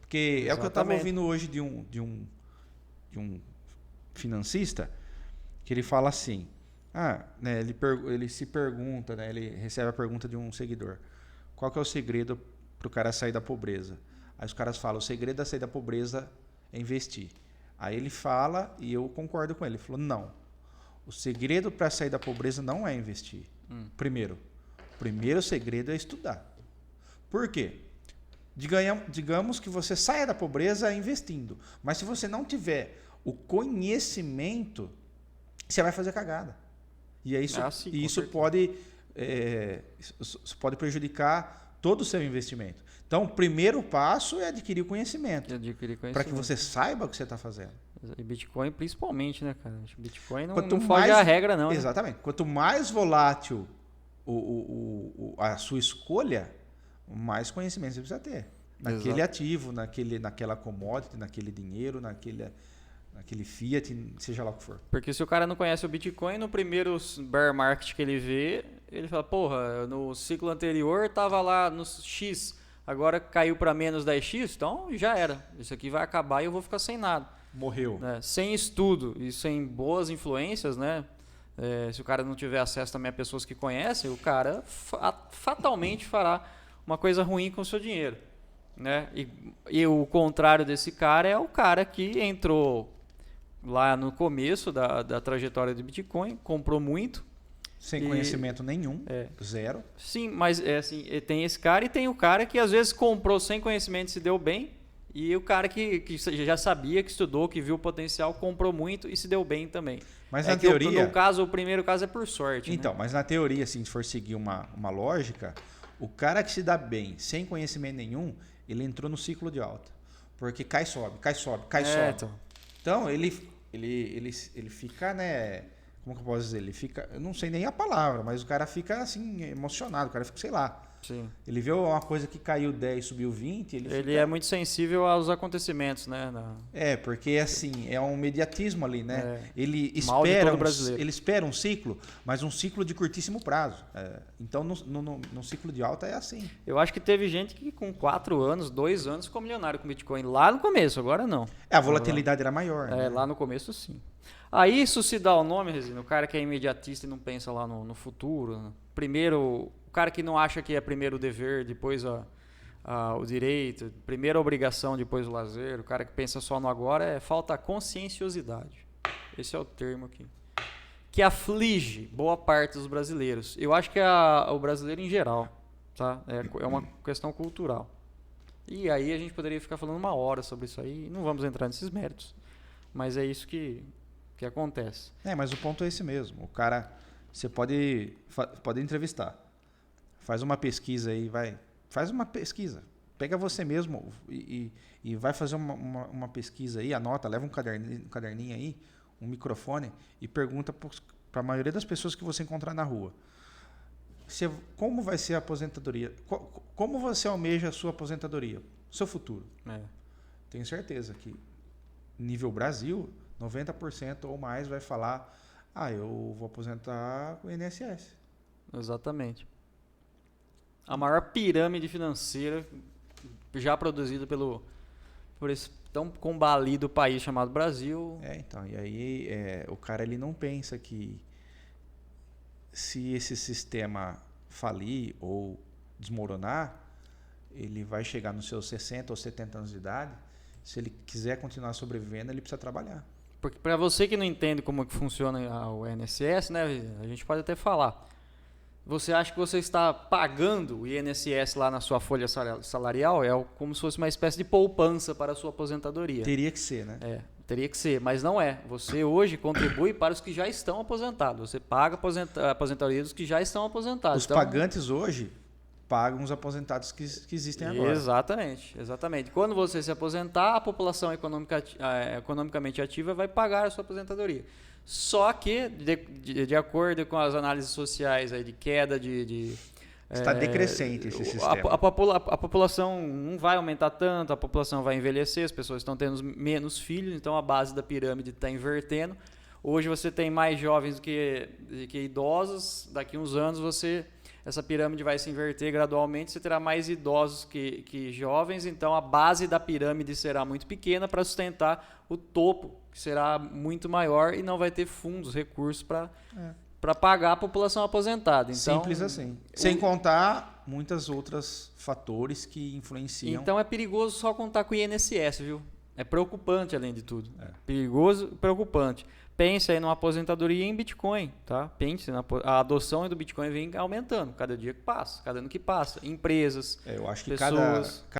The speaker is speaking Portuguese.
Porque é o que eu estava ouvindo hoje de um financista, que ele fala assim, né, ele se pergunta, né, ele recebe a pergunta de um seguidor, qual que é o segredo para o cara sair da pobreza? Aí os caras falam, o segredo da sair da pobreza é investir. Aí ele fala, e eu concordo com ele, ele falou, não, o segredo para sair da pobreza não é investir. Primeiro segredo é estudar. Por quê? Digamos que você saia da pobreza investindo, mas se você não tiver o conhecimento, você vai fazer cagada. E aí isso pode prejudicar todo o seu investimento. Então, o primeiro passo é adquirir o conhecimento. Para que você saiba o que você está fazendo. E Bitcoin principalmente, né, cara? Bitcoin não foge à regra, não. Exatamente. Né? Quanto mais volátil a sua escolha, mais conhecimento você precisa ter. Naquele ativo, naquela commodity, naquele dinheiro, naquele fiat, seja lá o que for. Porque se o cara não conhece o Bitcoin, no primeiro bear market que ele vê, ele fala, porra, no ciclo anterior tava lá no X, agora caiu para menos 10x, então já era. Isso aqui vai acabar e eu vou ficar sem nada. Morreu. Né? Sem estudo e sem boas influências, né? Se o cara não tiver acesso também a pessoas que conhecem, o cara fatalmente fará uma coisa ruim com o seu dinheiro. Né? E o contrário desse cara é o cara que entrou lá no começo da trajetória do Bitcoin, comprou muito. Sem conhecimento nenhum, zero. Sim, mas assim, tem esse cara e tem o cara que às vezes comprou sem conhecimento e se deu bem. E o cara que já sabia, que estudou, que viu o potencial, comprou muito e se deu bem também. Mas na teoria... o primeiro caso é por sorte. Então, né? Mas na teoria, assim, se for seguir uma lógica, o cara que se dá bem, sem conhecimento nenhum, ele entrou no ciclo de alta. Porque cai, sobe, cai, sobe, cai, sobe. Então, ele fica, né... Como que eu posso dizer? Ele fica... Eu não sei nem a palavra, mas o cara fica, assim, emocionado. O cara fica, sei lá... Sim. Ele vê uma coisa que caiu 10, subiu 20, ele é muito sensível aos acontecimentos, né? Porque assim, é um mediatismo ali, né? Ele espera um ciclo, mas um ciclo de curtíssimo prazo. Então, no ciclo de alta é assim. Eu acho que teve gente que com 4 anos, 2 anos ficou milionário com Bitcoin lá no começo, agora não. A volatilidade era maior. Né? Lá no começo sim. Aí isso se dá o nome, Resina, o cara que é imediatista e não pensa lá no futuro. Né? Primeiro... O cara que não acha que é primeiro o dever, depois o direito, primeiro a obrigação, depois o lazer, o cara que pensa só no agora, falta conscienciosidade. Esse é o termo aqui. Que aflige boa parte dos brasileiros. Eu acho que o brasileiro em geral, tá? É uma questão cultural. E aí a gente poderia ficar falando 1 hora sobre isso aí, não vamos entrar nesses méritos. Mas é isso que acontece. Mas o ponto é esse mesmo. O cara, você pode entrevistar. Faz uma pesquisa aí, faz uma pesquisa. Pega você mesmo e vai fazer uma pesquisa aí, anota, leva um caderninho aí, um microfone e pergunta para a maioria das pessoas que você encontrar na rua. Como vai ser a aposentadoria? Como você almeja a sua aposentadoria? Seu futuro. Tenho certeza que, nível Brasil, 90% ou mais vai falar, eu vou aposentar com o INSS. Exatamente. A maior pirâmide financeira já produzida por esse tão combalido país chamado Brasil. E aí o cara ele não pensa que se esse sistema falir ou desmoronar, ele vai chegar nos seus 60 ou 70 anos de idade, se ele quiser continuar sobrevivendo, ele precisa trabalhar. Porque para você que não entende como que funciona o INSS, né, a gente pode até falar. Você acha que você está pagando o INSS lá na sua folha salarial? É como se fosse uma espécie de poupança para a sua aposentadoria. Teria que ser, né? Teria que ser, mas não é. Você hoje contribui para os que já estão aposentados. Você paga a aposentadoria dos que já estão aposentados. Os pagantes hoje pagam os aposentados que existem agora. Exatamente. Quando você se aposentar, a população economicamente ativa vai pagar a sua aposentadoria. Só que, de acordo com as análises sociais aí de queda está decrescente esse sistema. A população não vai aumentar tanto, a população vai envelhecer, as pessoas estão tendo menos filhos, então a base da pirâmide está invertendo. Hoje você tem mais jovens do que idosos, daqui a uns anos você essa pirâmide vai se inverter gradualmente, você terá mais idosos que jovens, então a base da pirâmide será muito pequena para sustentar o topo, que será muito maior e não vai ter fundos, recursos para pagar a população aposentada. Então, simples assim. Sem contar muitos outros fatores que influenciam. Então é perigoso só contar com o INSS, viu? É preocupante além de tudo. É. Perigoso, preocupante. Pense aí numa aposentadoria em Bitcoin, tá? Pense a adoção do Bitcoin vem aumentando cada dia que passa, cada ano que passa. Empresas, Eu acho que pessoas. cada